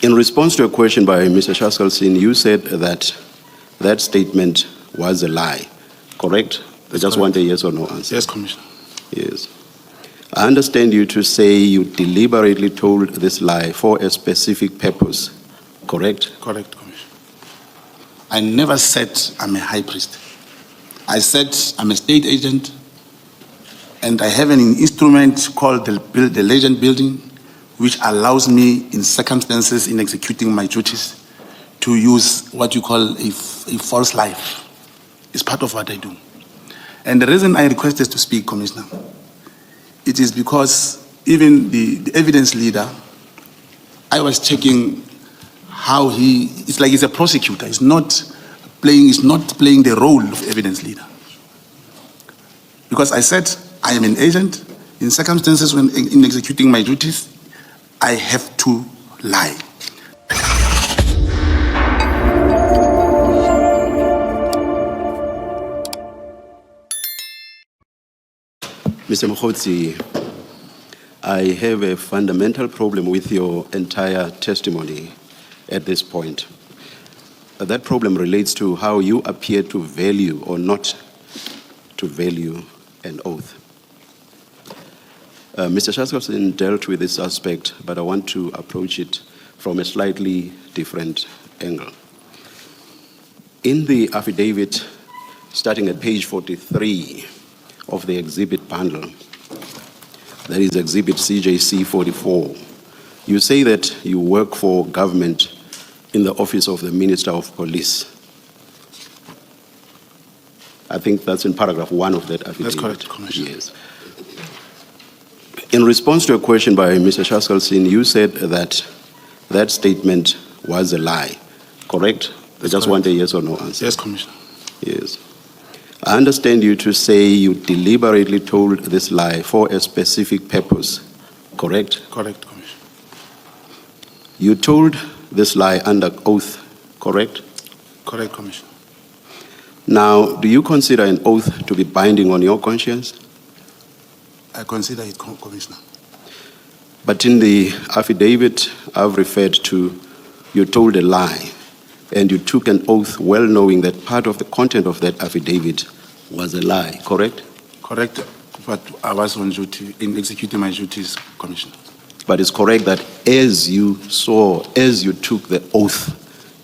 In response to a question by Mr. Shaskalsin, you said that that statement was a lie, correct? I just want a yes or no answer. Yes, Commissioner. Yes. I understand you to say you deliberately told this lie for a specific purpose, correct? Correct, Commissioner. I never said I'm a high priest. I said I'm a state agent, and I have an instrument called the Legend Building, which allows me, in circumstances in executing my duties, to use what you call a false life. It's part of what I do. And the reason I requested to speak, Commissioner, it is because even the evidence leader, I was checking how it's like he's a prosecutor. He's not playing the role of evidence leader. Because I said, I am an agent. In circumstances when in executing my duties, I have to lie. Mr. Mogotsi, I have a fundamental problem with your entire testimony at this point. That problem relates to how you appear to value or not to value an oath. Mr. Shaskalsin dealt with this aspect, but I want to approach it from a slightly different angle. In the affidavit, starting at page 43 of the exhibit bundle, that is exhibit CJC 44, you say that you work for government in the office of the Minister of Police. I think that's in paragraph 1 of that affidavit. That's correct, Commissioner. Yes. In response to a question by Mr. Shaskalsin, you said that that statement was a lie, correct? I just want a yes or no answer. Yes, Commissioner. Yes. I understand you to say you deliberately told this lie for a specific purpose, correct? Correct, Commissioner. You told this lie under oath, correct? Correct, Commissioner. Now, do you consider an oath to be binding on your conscience? I consider it, Commissioner. But in the affidavit I've referred to, you told a lie, and you took an oath well knowing that part of the content of that affidavit was a lie, correct? Correct, but I was on duty in executing my duties, Commissioner. But it's correct that as you took the oath,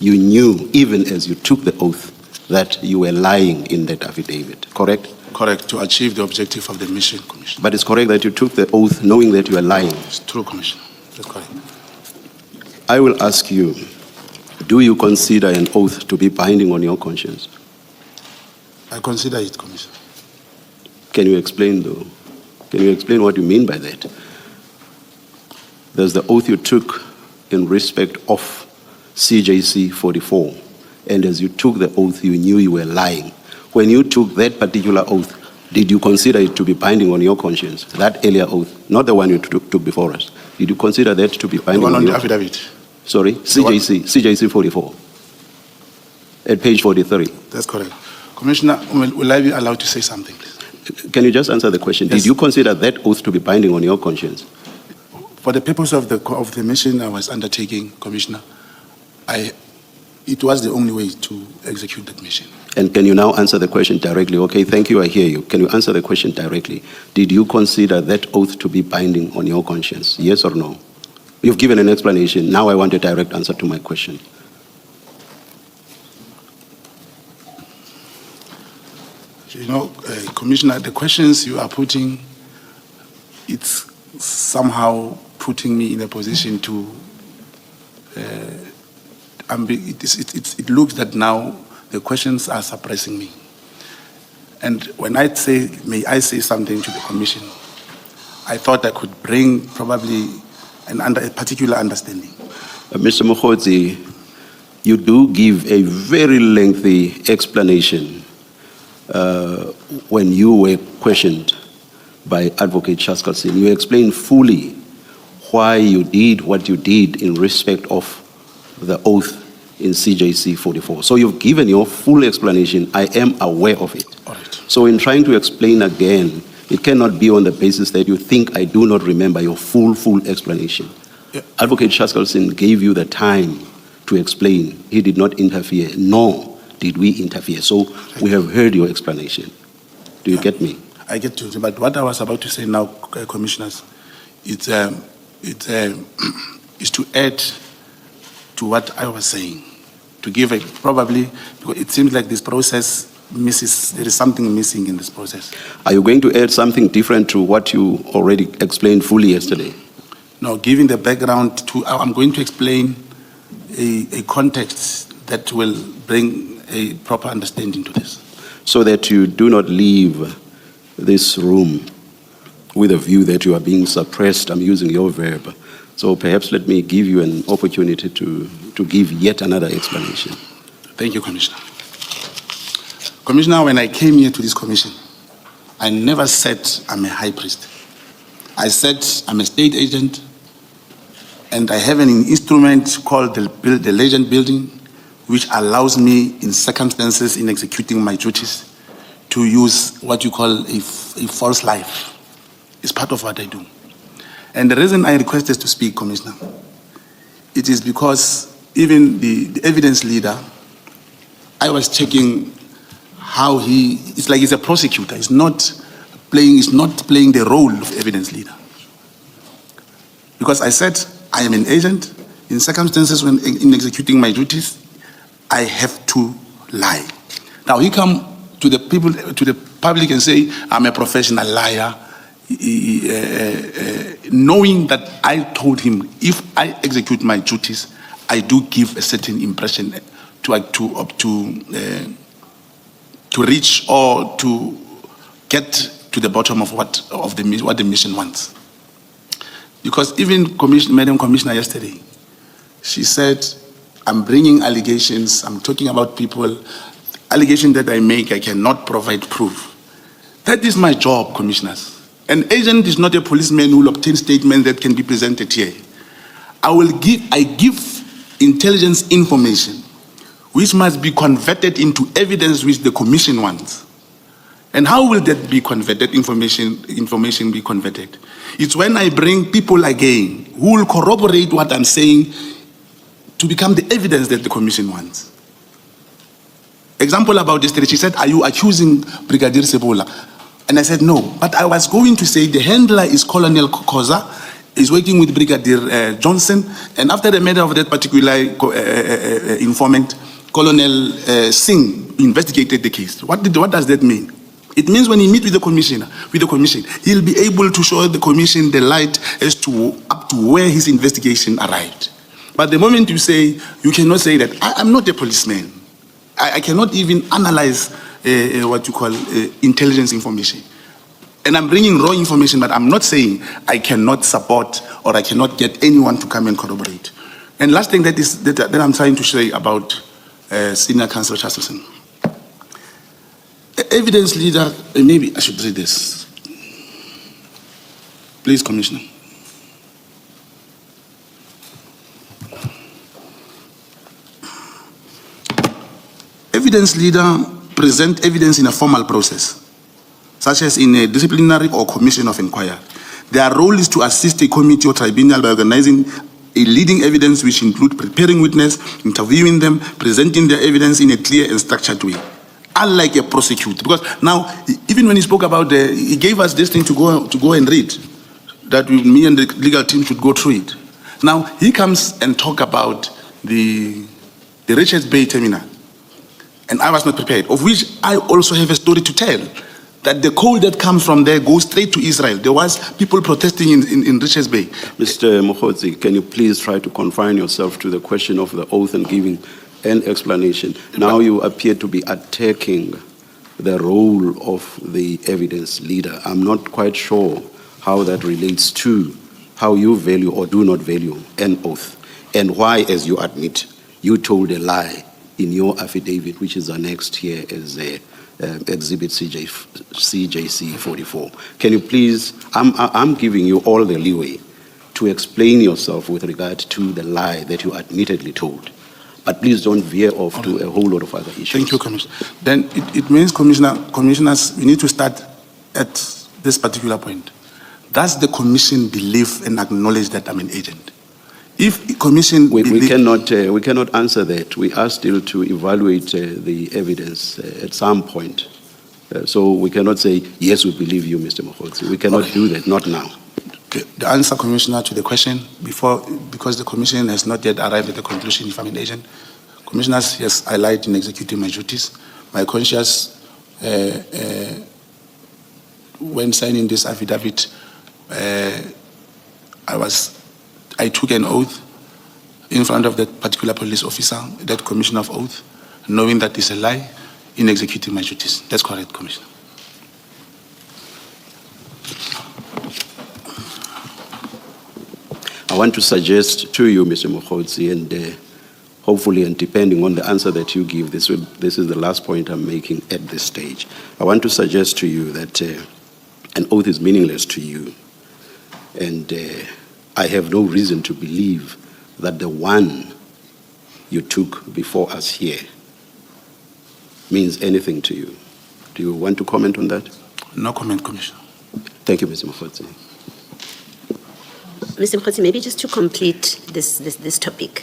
you knew, even as you took the oath, that you were lying in that affidavit, correct? Correct, to achieve the objective of the mission, Commissioner. But it's correct that you took the oath knowing that you were lying. It's true, Commissioner. That's correct. I will ask you, do you consider an oath to be binding on your conscience? I consider it, Commissioner. Can you explain, though? Can you explain what you mean by that? There's the oath you took in respect of CJC 44. And as you took the oath, you knew you were lying. When you took that particular oath, did you consider it to be binding on your conscience? That earlier oath, not the one you took before us. Did you consider that to be binding on your the affidavit? Sorry, CJC 44. At page 43. That's correct. Commissioner, will I be allowed to say something, please? Can you just answer the question? Yes. Did you consider that oath to be binding on your conscience? For the purpose of the mission I was undertaking, Commissioner, it was the only way to execute that mission. And can you now answer the question directly? Okay, thank you, I hear you. Can you answer the question directly? Did you consider that oath to be binding on your conscience? Yes or no? You've given an explanation. Now I want a direct answer to my question. You know, Commissioner, the questions you are putting, it's somehow putting me in a position to, it looks that now the questions are suppressing me. And when I say, may I say something to the Commission, I thought I could bring probably a particular understanding. Mr. Mogotsi, you do give a very lengthy explanation when you were questioned by Advocate Shaskalsin. You explained fully why you did what you did in respect of the oath in CJC 44. So you've given your full explanation. I am aware of it. All right. So in trying to explain again, it cannot be on the basis that you think I do not remember your full explanation. Advocate Shaskalson gave you the time to explain. He did not interfere, nor did we interfere. So we have heard your explanation. Do you get me? I get you. But what I was about to say now, commissioners, is to add to what I was saying, to give a probably, because it seems like this process misses, there is something missing in this process. Are you going to add something different to what you already explained fully yesterday? No, giving the background to, I'm going to explain a context that will bring a proper understanding to this. So that you do not leave this room with a view that you are being suppressed. I'm using your verb. So perhaps let me give you an opportunity to give yet another explanation. Thank you, Commissioner. Commissioner, when I came here to this commission, I never said I'm a high priest. I said I'm a state agent, and I have an instrument called the Legend Building, which allows me, in circumstances in executing my duties, to use what you call a false life. It's part of what I do. And the reason I requested to speak, Commissioner, it is because even the evidence leader, I was checking how it's like he's a prosecutor. He's not playing the role of evidence leader. Because I said, I am an agent. In circumstances when in executing my duties, I have to lie. Now he come to the people, to the public, and say, I'm a professional liar, knowing that I told him, if I execute my duties, I do give a certain impression to reach or to get to the bottom of what the mission wants. Because even Madam Commissioner yesterday, she said, I'm bringing allegations, I'm talking about people, allegations that I make, I cannot provide proof. That is my job, commissioners. An agent is not a policeman who will obtain statements that can be presented here. I give intelligence information which must be converted into evidence which the commission wants. And how will that be converted, information be converted? It's when I bring people again who will corroborate what I'm saying to become the evidence that the commission wants. Example about this, she said, are you accusing Brigadier Sebola? And I said, no. But I was going to say the handler is Colonel Koza, is working with Brigadier Johnson, and after the murder of that particular informant, Colonel Singh investigated the case. What does that mean? It means when he meets with the commission, he'll be able to show the commission the light as to up to where his investigation arrived. But the moment you say, you cannot say that, I'm not a policeman. I cannot even analyze what you call intelligence information. And I'm bringing raw information, but I'm not saying I cannot support or I cannot get anyone to come and corroborate. And last thing that I'm trying to say about Senior Counsel Chasterson. Evidence leader, maybe I should read this. Please, Commissioner. Evidence leader present evidence in a formal process, such as in a disciplinary or commission of inquiry. Their role is to assist a committee or tribunal by organizing a leading evidence which include preparing witness, interviewing them, presenting their evidence in a clear and structured way. Unlike a prosecutor, because now, even when he spoke about he gave us this thing to go and read, that me and the legal team should go through it. Now, he comes and talk about the Richards Bay terminal, and I was not prepared, of which I also have a story to tell, that the coal that comes from there goes straight to Israel. There was people protesting in Richards Bay. Mr. Mogotsi, can you please try to confine yourself to the question of the oath and giving an explanation? Now you appear to be attacking the role of the evidence leader. I'm not quite sure how that relates to how you value or do not value an oath, and why, as you admit, you told a lie in your affidavit, which is annexed here as Exhibit CJC 44. Can you please, I'm giving you all the leeway to explain yourself with regard to the lie that you admittedly told. But please don't veer off to a whole lot of other issues. Thank you, Commissioner. Then it means, commissioners, we need to start at this particular point. Does the commission believe and acknowledge that I'm an agent? If commission... We cannot answer that. We are still to evaluate the evidence at some point. So we cannot say, yes, we believe you, Mr. Mogotsi. We cannot do that, not now. The answer, Commissioner, to the question, because the Commission has not yet arrived at the conclusion, if I'm an agent. Commissioners, yes, I lied in executing my duties. My conscience, when signing this affidavit, I took an oath in front of that particular police officer, that commissioner of oath, knowing that it's a lie, in executing my duties. That's correct, Commissioner. I want to suggest to you, Mr. Mogotsi, and hopefully, and depending on the answer that you give, this is the last point I'm making at this stage. I want to suggest to you that an oath is meaningless to you, and I have no reason to believe that the one you took before us here means anything to you. Do you want to comment on that? No comment, Commissioner. Thank you, Mr. Mogotsi. Mr. Mogotsi, maybe just to complete this topic.